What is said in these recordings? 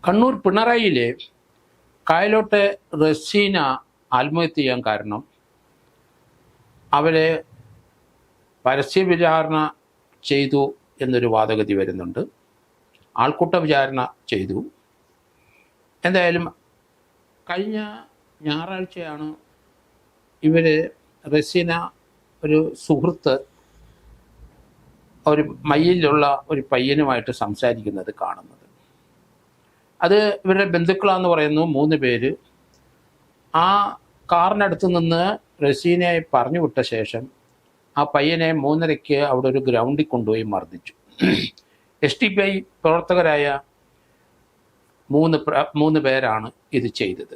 കണ്ണൂർ പിണറായിയിലെ കായലോട്ടെ റസീന ആത്മഹത്യ ചെയ്യാൻ കാരണം അവരെ പരസ്യ വിചാരണ ചെയ്തു എന്നൊരു വാദഗതി വരുന്നുണ്ട്. ആൾക്കൂട്ട വിചാരണ ചെയ്തു. എന്തായാലും കഴിഞ്ഞ ഞായറാഴ്ചയാണ് ഇവർ റസീന ഒരു സുഹൃത്ത് ഒരു മയ്യിലുള്ള ഒരു പയ്യനുമായിട്ട് സംസാരിക്കുന്നത് കാണുന്നത്. അത് ഇവരുടെ ബന്ധുക്കളാന്ന് പറയുന്നു 3 പേര്. ആ കാറിനടുത്ത് നിന്ന് റസീനയെ പറഞ്ഞു വിട്ട ശേഷം ആ പയ്യനെ 3:30 അവിടെ ഒരു ഗ്രൗണ്ടിൽ കൊണ്ടുപോയി മർദ്ദിച്ചു. SDPI പ്രവർത്തകരായ 3 പേരാണ് ഇത് ചെയ്തത്.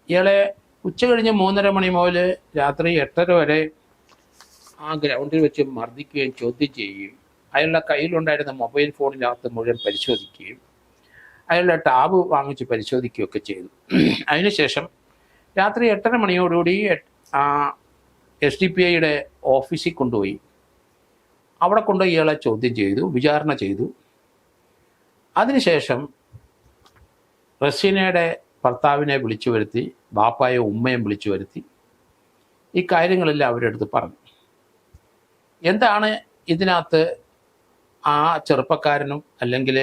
ഇയാളെ ഉച്ച കഴിഞ്ഞ് 3:30 മണി മുതൽ രാത്രി 8:30 വരെ ആ ഗ്രൗണ്ടിൽ വെച്ച് മർദ്ദിക്കുകയും ചോദ്യം ചെയ്യുകയും അയാളുടെ കയ്യിലുണ്ടായിരുന്ന മൊബൈൽ ഫോണിനകത്ത് മുഴുവൻ പരിശോധിക്കുകയും അയാളുടെ ടാബ് വാങ്ങിച്ച് പരിശോധിക്കുകയൊക്കെ ചെയ്തു. അതിനുശേഷം രാത്രി 8:30 മണിയോടുകൂടി SDPIയുടെ ഓഫീസിൽ കൊണ്ടുപോയി അവിടെ കൊണ്ടുപോയി ഇയാളെ ചോദ്യം ചെയ്തു, വിചാരണ ചെയ്തു. അതിനുശേഷം റസീനയുടെ ഭർത്താവിനെ വിളിച്ചു വരുത്തി, ബാപ്പായോ ഉമ്മയും വിളിച്ചു വരുത്തി ഈ കാര്യങ്ങളെല്ലാം അവരുടെ അടുത്ത് പറഞ്ഞു. എന്താണ് ഇതിനകത്ത് ആ ചെറുപ്പക്കാരനും അല്ലെങ്കിൽ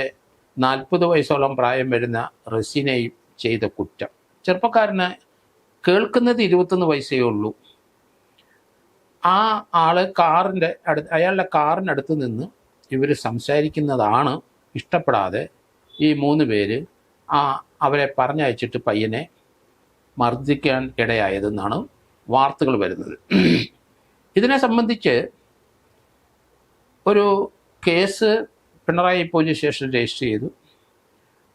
40 വയസ്സോളം പ്രായം വരുന്ന റസീനയും ചെയ്ത കുറ്റം? ചെറുപ്പക്കാരന് കേൾക്കുന്നത് 21 വയസ്സേ ഉള്ളൂ. ആ ആള് അയാളുടെ കാറിനടുത്ത് നിന്ന് ഇവർ സംസാരിക്കുന്നതാണ് ഇഷ്ടപ്പെടാതെ ഈ 3 പേര് അവരെ പറഞ്ഞയച്ചിട്ട് പയ്യനെ മർദ്ദിക്കാൻ ഇടയായതെന്നാണ് വാർത്തകൾ വരുന്നത്. ഇതിനെ സംബന്ധിച്ച് ഒരു കേസ് പിണറായി പോലീസ് സ്റ്റേഷനിൽ രജിസ്റ്റർ ചെയ്തു.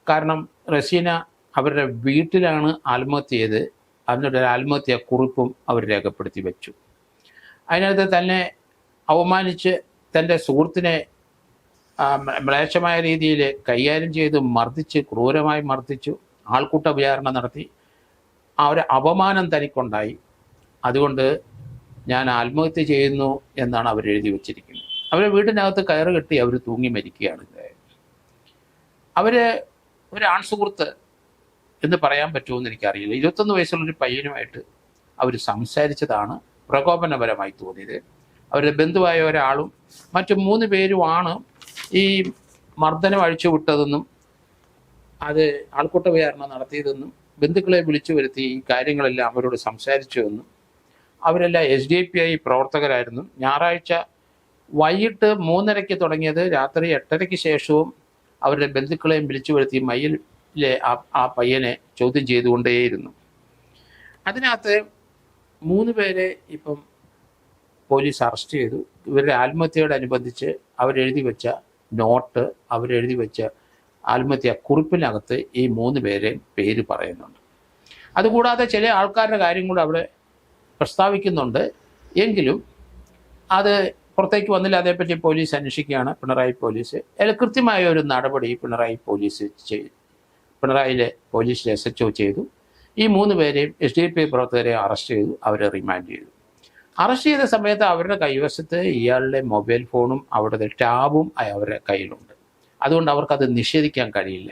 കാരണം റസീന അവരുടെ വീട്ടിലാണ് ആത്മഹത്യ ചെയ്ത്. അതിനൊരു ആത്മഹത്യ കുറിപ്പും അവർ രേഖപ്പെടുത്തി വെച്ചു. അതിനകത്ത് തന്നെ അവമാനിച്ച് തൻ്റെ സുഹൃത്തിനെ മ്ലേച്ഛമായ രീതിയിൽ കൈകാര്യം ചെയ്ത് മർദ്ദിച്ച്, ക്രൂരമായി മർദ്ദിച്ചു, ആൾക്കൂട്ട വിചാരണ നടത്തി. ആ ഒരു അപമാനം തനിക്കുണ്ടായി, അതുകൊണ്ട് ഞാൻ ആത്മഹത്യ ചെയ്യുന്നു എന്നാണ് അവർ എഴുതി വച്ചിരിക്കുന്നത്. അവരെ വീട്ടിനകത്ത് കയറ് കെട്ടി അവർ തൂങ്ങി മരിക്കുകയാണ്. അവർ ഒരു ആൺസുഹൃത്ത് എന്ന് പറയാൻ പറ്റുമെന്ന് എനിക്കറിയില്ല. 21 വയസ്സുള്ളൊരു പയ്യനുമായിട്ട് അവർ സംസാരിച്ചതാണ് പ്രകോപനപരമായി തോന്നിയത്. അവരുടെ ബന്ധുവായ ഒരാളും മറ്റു 3 പേരുമാണ് ഈ മർദ്ദനം അഴിച്ചുവിട്ടതെന്നും അത് ആൾക്കൂട്ട വിചാരണ നടത്തിയതെന്നും ബന്ധുക്കളെ വിളിച്ചു വരുത്തി ഈ കാര്യങ്ങളെല്ലാം അവരോട് സംസാരിച്ചുവെന്നും അവരെല്ലാം SDPI പ്രവർത്തകരായിരുന്നു. ഞായറാഴ്ച വൈകിട്ട് 3:30 തുടങ്ങിയത് രാത്രി 8:30 ശേഷവും അവരുടെ ബന്ധുക്കളെയും വിളിച്ചു വരുത്തി മയ്യിലെ ആ പയ്യനെ ചോദ്യം ചെയ്തുകൊണ്ടേയിരുന്നു. അതിനകത്ത് 3 പേരെ ഇപ്പം പോലീസ് അറസ്റ്റ് ചെയ്തു. ഇവരുടെ ആത്മഹത്യയോടനുബന്ധിച്ച് അവരെഴുതി വെച്ച നോട്ട്, അവരെഴുതി വെച്ച ആത്മഹത്യ കുറിപ്പിനകത്ത് ഈ 3 പേരെ പേര് പറയുന്നുണ്ട്. അതുകൂടാതെ ചില ആൾക്കാരുടെ കാര്യം കൂടെ അവിടെ പ്രസ്താവിക്കുന്നുണ്ട്. എങ്കിലും അത് പുറത്തേക്ക് വന്നില്ല. അതേപ്പറ്റി പോലീസ് അന്വേഷിക്കുകയാണ്, പിണറായി പോലീസ്. അതിൽ കൃത്യമായ ഒരു നടപടി പിണറായിയിലെ പോലീസിലെ SHO ചെയ്തു. ഈ 3 പേരെയും SDPI പ്രവർത്തകരെ അറസ്റ്റ് ചെയ്തു, അവരെ റിമാൻഡ് ചെയ്തു. അറസ്റ്റ് ചെയ്ത സമയത്ത് അവരുടെ കൈവശത്ത് ഇയാളുടെ മൊബൈൽ ഫോണും അവരുടെ ടാബും അവരുടെ കയ്യിലുണ്ട്. അതുകൊണ്ട് അവർക്കത് നിഷേധിക്കാൻ കഴിയില്ല.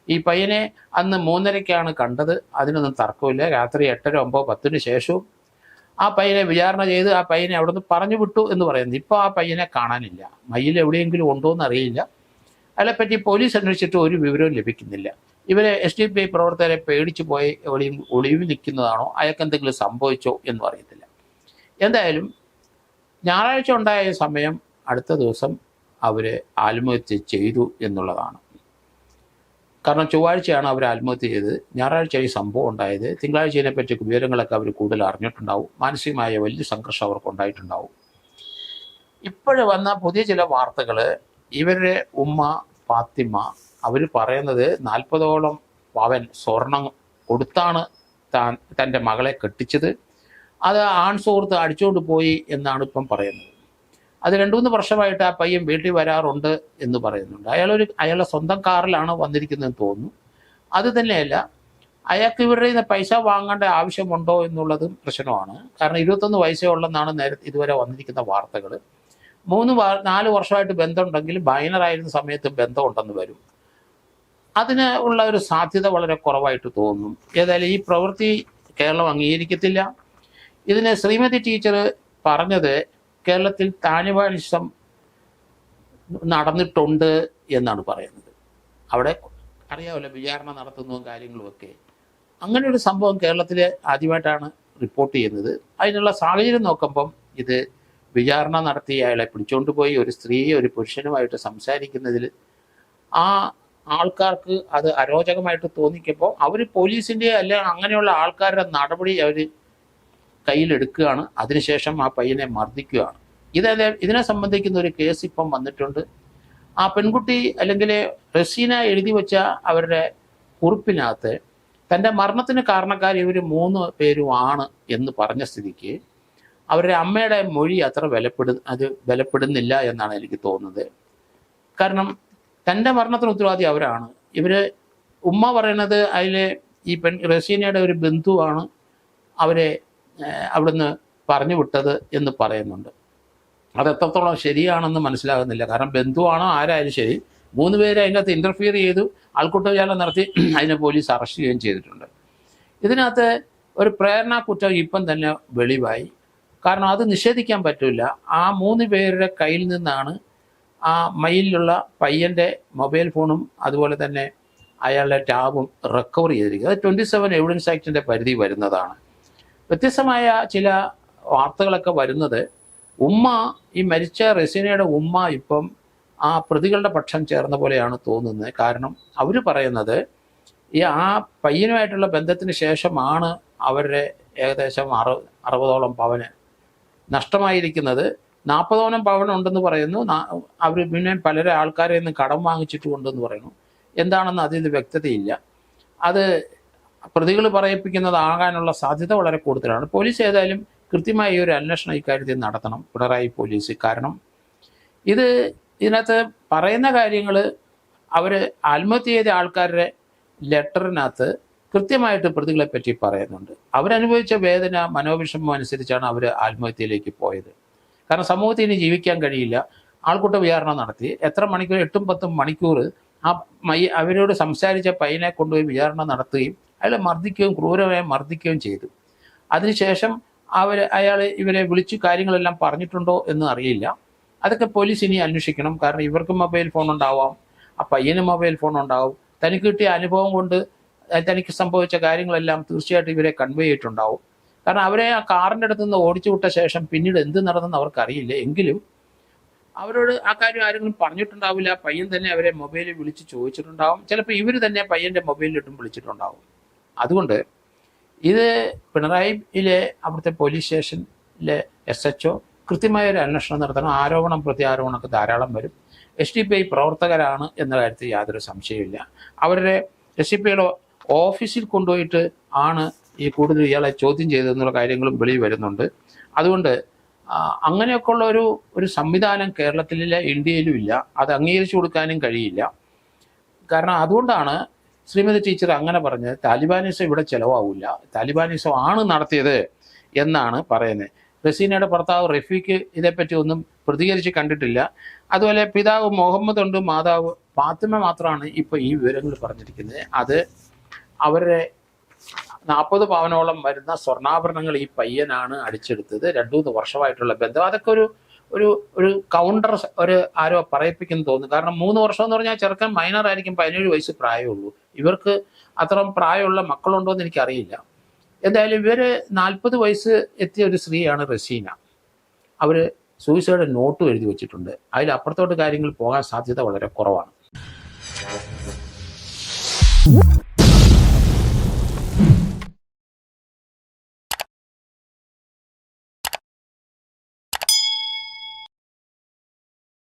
ഈ പയ്യനെ അന്ന് 3:30 കണ്ടത്, അതിനൊന്നും തർക്കമില്ല. രാത്രി 8:30, 9, 10 ശേഷവും ആ പയ്യനെ വിചാരണ ചെയ്ത് ആ പയ്യനെ അവിടെ നിന്ന് പറഞ്ഞു വിട്ടു എന്ന് പറയുന്നത്. ഇപ്പോൾ ആ പയ്യനെ കാണാനില്ല. മയ്യിൽ എവിടെയെങ്കിലും ഉണ്ടോ എന്ന് അറിയില്ല. അതിനെപ്പറ്റി പോലീസ് അന്വേഷിച്ചിട്ട് ഒരു വിവരവും ലഭിക്കുന്നില്ല. ഇവരെ SDPI പ്രവർത്തകരെ പേടിച്ചു പോയി എവിടെയും ഒളിവ് നിൽക്കുന്നതാണോ, അയാൾക്ക് എന്തെങ്കിലും സംഭവിച്ചോ എന്നും അറിയത്തില്ല. എന്തായാലും ഞായറാഴ്ച ഉണ്ടായ സമയം അടുത്ത ദിവസം അവർ ആത്മഹത്യ ചെയ്തു എന്നുള്ളതാണ്. കാരണം ചൊവ്വാഴ്ചയാണ് അവർ ആത്മഹത്യ ചെയ്തത്. ഞായറാഴ്ച ഈ സംഭവം ഉണ്ടായത്. തിങ്കളാഴ്ചയെ പറ്റി വിവരങ്ങളൊക്കെ അവർ കൂടുതൽ അറിഞ്ഞിട്ടുണ്ടാവും. മാനസികമായ വലിയ സംഘർഷം അവർക്ക് ഉണ്ടായിട്ടുണ്ടാവും. ഇപ്പോഴ് വന്ന പുതിയ ചില വാർത്തകൾ, ഇവരുടെ ഉമ്മ ഫാത്തിമ അവർ പറയുന്നത് 40ഓളം പവൻ സ്വർണം കൊടുത്താണ് തൻ്റെ മകളെ കെട്ടിച്ചത്. അത് ആൺ സുഹൃത്ത് അടിച്ചുകൊണ്ട് പോയി എന്നാണ് ഇപ്പം പറയുന്നത്. അത് 2-3 വർഷമായിട്ട് ആ പയ്യൻ വീട്ടിൽ വരാറുണ്ട് എന്ന് പറയുന്നുണ്ട്. അയാളുടെ സ്വന്തം കാറിലാണ് വന്നിരിക്കുന്നതെന്ന് തോന്നുന്നു. അത് തന്നെയല്ല, അയാൾക്ക് ഇവരുടെ നിന്ന് പൈസ വാങ്ങേണ്ട ആവശ്യമുണ്ടോ എന്നുള്ളതും പ്രശ്നമാണ്. കാരണം 21 വയസ്സേ ഉള്ളെന്നാണ് ഇതുവരെ വന്നിരിക്കുന്ന വാർത്തകൾ. 3-4 വർഷമായിട്ട് ബന്ധമുണ്ടെങ്കിൽ മൈനറായിരുന്ന സമയത്ത് ബന്ധമുണ്ടെന്ന് വരും. അതിന് ഉള്ള ഒരു സാധ്യത വളരെ കുറവായിട്ട് തോന്നും. ഏതായാലും ഈ പ്രവൃത്തി കേരളം അംഗീകരിക്കത്തില്ല. ഇതിന് ശ്രീമതി ടീച്ചർ പറഞ്ഞത് കേരളത്തിൽ താലിബാനിസം നടന്നിട്ടുണ്ട് എന്നാണ് പറയുന്നത്. അവിടെ അറിയാമല്ലോ വിചാരണ നടത്തുന്നതും കാര്യങ്ങളുമൊക്കെ. അങ്ങനെ ഒരു സംഭവം കേരളത്തിൽ ആദ്യമായിട്ടാണ് റിപ്പോർട്ട് ചെയ്യുന്നത്. അതിനുള്ള സാഹചര്യം നോക്കുമ്പം ഇത് വിചാരണ നടത്തി അയാളെ പിടിച്ചുകൊണ്ട് പോയി ഒരു സ്ത്രീയെ ഒരു പുരുഷനുമായിട്ട് സംസാരിക്കുന്നതിൽ ആ ആൾക്കാർക്ക് അത് അരോചകമായിട്ട് തോന്നിക്കപ്പോൾ അവർ പോലീസിൻ്റെ അല്ല അങ്ങനെയുള്ള ആൾക്കാരുടെ നടപടി അവർ കയ്യിലെടുക്കുകയാണ്. അതിനുശേഷം ആ പയ്യനെ മർദ്ദിക്കുകയാണ്. ഇതിനെ സംബന്ധിക്കുന്ന ഒരു കേസ് ഇപ്പം വന്നിട്ടുണ്ട്. ആ പെൺകുട്ടി അല്ലെങ്കിൽ റസീന എഴുതി വെച്ച അവരുടെ കുറിപ്പിനകത്ത് തൻ്റെ മരണത്തിന് കാരണക്കാർ ഇവർ 3 പേരുമാണ് എന്ന് പറഞ്ഞ സ്ഥിതിക്ക് അവരുടെ അമ്മയുടെ മൊഴി അത്ര ബലപ്പെടുന്നില്ല എന്നാണ് എനിക്ക് തോന്നുന്നത്. കാരണം തൻ്റെ മരണത്തിന് ഉത്തരവാദി അവരാണ്. ഉമ്മ പറയുന്നത് അതിൽ ഈ റസീനയുടെ ഒരു ബന്ധുവാണ് അവരെ അവിടുന്ന് പറഞ്ഞു വിട്ടത് എന്ന് പറയുന്നുണ്ട്. അത് എത്രത്തോളം ശരിയാണെന്ന് മനസ്സിലാകുന്നില്ല. കാരണം ബന്ധുവാണോ ആരായാലും ശരി 3 പേര് അതിനകത്ത് ഇൻ്റർഫിയർ ചെയ്തു, ആൾക്കൂട്ടവിചാരണം നടത്തി, അതിനെ പോലീസ് അറസ്റ്റ് ചെയ്യുകയും ചെയ്തിട്ടുണ്ട്. ഇതിനകത്ത് ഒരു പ്രേരണ കുറ്റം ഇപ്പം തന്നെ വെളിവായി. കാരണം അത് നിഷേധിക്കാൻ പറ്റില്ല. ആ 3 പേരുടെ കയ്യിൽ നിന്നാണ് ആ മയിലുള്ള പയ്യൻ്റെ മൊബൈൽ ഫോണും അതുപോലെ തന്നെ അയാളുടെ ടാബും റിക്കവർ ചെയ്തിരിക്കുന്നത്. അത് 27 എവിഡൻസ് ആക്ടിൻ്റെ പരിധി വരുന്നതാണ്. വ്യത്യസ്തമായ ചില വാർത്തകളൊക്കെ വരുന്നത് ഈ മരിച്ച റസീനയുടെ ഉമ്മ ഇപ്പം ആ പ്രതികളുടെ പക്ഷം ചേർന്ന പോലെയാണ് തോന്നുന്നത്. കാരണം അവർ പറയുന്നത് ആ പയ്യനുമായിട്ടുള്ള ബന്ധത്തിന് ശേഷമാണ് അവരുടെ ഏകദേശം 60ഓളം പവന് നഷ്ടമായിരിക്കുന്നത്. 40ഓളം പവൻ ഉണ്ടെന്ന് പറയുന്നു. അവർ പിന്നെ പലരെ ആൾക്കാരെ നിന്ന് കടം വാങ്ങിച്ചിട്ടുണ്ടെന്ന് പറയുന്നു. എന്താണെന്ന് അതിന് വ്യക്തതയില്ല. അത് പ്രതികൾ പറയിപ്പിക്കുന്നതാകാനുള്ള സാധ്യത വളരെ കൂടുതലാണ്. പോലീസ് ഏതായാലും കൃത്യമായി ഒരു അന്വേഷണം ഇക്കാര്യത്തിൽ നടത്തണം, പിണറായി പോലീസ്. കാരണം ഇതിനകത്ത് പറയുന്ന കാര്യങ്ങൾ അവർ ആത്മഹത്യ ചെയ്ത ആൾക്കാരുടെ ലെറ്ററിനകത്ത് കൃത്യമായിട്ട് പ്രതികളെ പറ്റി പറയുന്നുണ്ട്. അവരനുഭവിച്ച വേദന മനോവിഷമം അനുസരിച്ചാണ് അവർ ആത്മഹത്യയിലേക്ക് പോയത്. കാരണം സമൂഹത്തിൽ ഇനി ജീവിക്കാൻ കഴിയില്ല. ആൾക്കൂട്ട വിചാരണ നടത്തി എത്ര മണിക്കൂർ 8-10 മണിക്കൂർ അവരോട് സംസാരിച്ച പയ്യനെ കൊണ്ടുപോയി വിചാരണ നടത്തുകയും അയാളെ മർദ്ദിക്കുകയും ക്രൂരമായി മർദ്ദിക്കുകയും ചെയ്തു. അതിനുശേഷം അയാൾ ഇവരെ വിളിച്ച് കാര്യങ്ങളെല്ലാം പറഞ്ഞിട്ടുണ്ടോ എന്ന് അറിയില്ല. അതൊക്കെ പോലീസ് ഇനി അന്വേഷിക്കണം. കാരണം ഇവർക്ക് മൊബൈൽ ഫോൺ ഉണ്ടാവാം, ആ പയ്യന് മൊബൈൽ ഫോൺ ഉണ്ടാവും. തനിക്ക് കിട്ടിയ അനുഭവം കൊണ്ട് തനിക്ക് സംഭവിച്ച കാര്യങ്ങളെല്ലാം തീർച്ചയായിട്ടും ഇവരെ കൺവേ ചെയ്തിട്ടുണ്ടാവും. കാരണം അവരെ ആ കാറിൻ്റെ അടുത്ത് നിന്ന് ഓടിച്ചു വിട്ട ശേഷം പിന്നീട് എന്ത് നടന്നെന്ന് അവർക്കറിയില്ല. എങ്കിലും അവരോട് ആ കാര്യം ആരെങ്കിലും പറഞ്ഞിട്ടുണ്ടാവില്ല. പയ്യൻ തന്നെ അവരെ മൊബൈലിൽ വിളിച്ച് ചോദിച്ചിട്ടുണ്ടാവും. ചിലപ്പോൾ ഇവർ തന്നെ പയ്യൻ്റെ മൊബൈലിലിട്ടും വിളിച്ചിട്ടുണ്ടാവും. അതുകൊണ്ട് ഇത് പിണറായിയിലെ അവിടുത്തെ പോലീസ് സ്റ്റേഷനിലെ SHO കൃത്യമായ ഒരു അന്വേഷണം നടത്തണം. ആരോപണം പ്രത്യാരോപണമൊക്കെ ധാരാളം വരും. SDPI പ്രവർത്തകരാണ് എന്ന കാര്യത്തിൽ യാതൊരു സംശയമില്ല. അവരുടെ SDPIയുടെ ഓഫീസിൽ കൊണ്ടുപോയിട്ട് ആണ് ഈ കൂടുതൽ ഇയാളെ ചോദ്യം ചെയ്തതെന്നുള്ള കാര്യങ്ങളും വെളിയിൽ വരുന്നുണ്ട്. അതുകൊണ്ട് അങ്ങനെയൊക്കെയുള്ള ഒരു സംവിധാനം കേരളത്തിലെ ഇന്ത്യയിലും ഇല്ല. അത് അംഗീകരിച്ചു കൊടുക്കാനും കഴിയില്ല. കാരണം അതുകൊണ്ടാണ് ശ്രീമതി ടീച്ചർ അങ്ങനെ പറഞ്ഞത്. താലിബാനിസം ഇവിടെ ചിലവാകില്ല, താലിബാനിസം ആണ് നടത്തിയത് എന്നാണ് പറയുന്നത്. റസീനയുടെ ഭർത്താവ് റഫീഖ് ഇതേപ്പറ്റി ഒന്നും പ്രതികരിച്ച് കണ്ടിട്ടില്ല. അതുപോലെ പിതാവ് മുഹമ്മദ് ഉണ്ട്, മാതാവ് ഫാത്തിമ മാത്രമാണ് ഇപ്പോൾ ഈ വിവരങ്ങൾ പറഞ്ഞിരിക്കുന്നത്. അത് അവരുടെ 40 പവനോളം വരുന്ന സ്വർണ്ണാഭരണങ്ങൾ ഈ പയ്യനാണ് അടിച്ചെടുത്തത്. 2-3 വർഷമായിട്ടുള്ള ബന്ധം. അതൊക്കെ ഒരു കൗണ്ടർ ആരോ പറയിപ്പിക്കുന്നു തോന്നുന്നു. കാരണം 3 വർഷം എന്ന് പറഞ്ഞാൽ ചെറുക്കൻ മൈനർ ആയിരിക്കും, 17 വയസ്സ് പ്രായമുള്ളൂ. ഇവർക്ക് അത്രയും പ്രായമുള്ള മക്കളുണ്ടോ എന്ന് എനിക്കറിയില്ല. എന്തായാലും ഇവർ 40 വയസ്സ് എത്തിയ ഒരു സ്ത്രീയാണ് റസീന. അവർ സൂയിസൈഡ് നോട്ടും എഴുതി വെച്ചിട്ടുണ്ട്. അതിലപ്പുറത്തോട്ട് കാര്യങ്ങൾ പോകാൻ സാധ്യത വളരെ കുറവാണ്.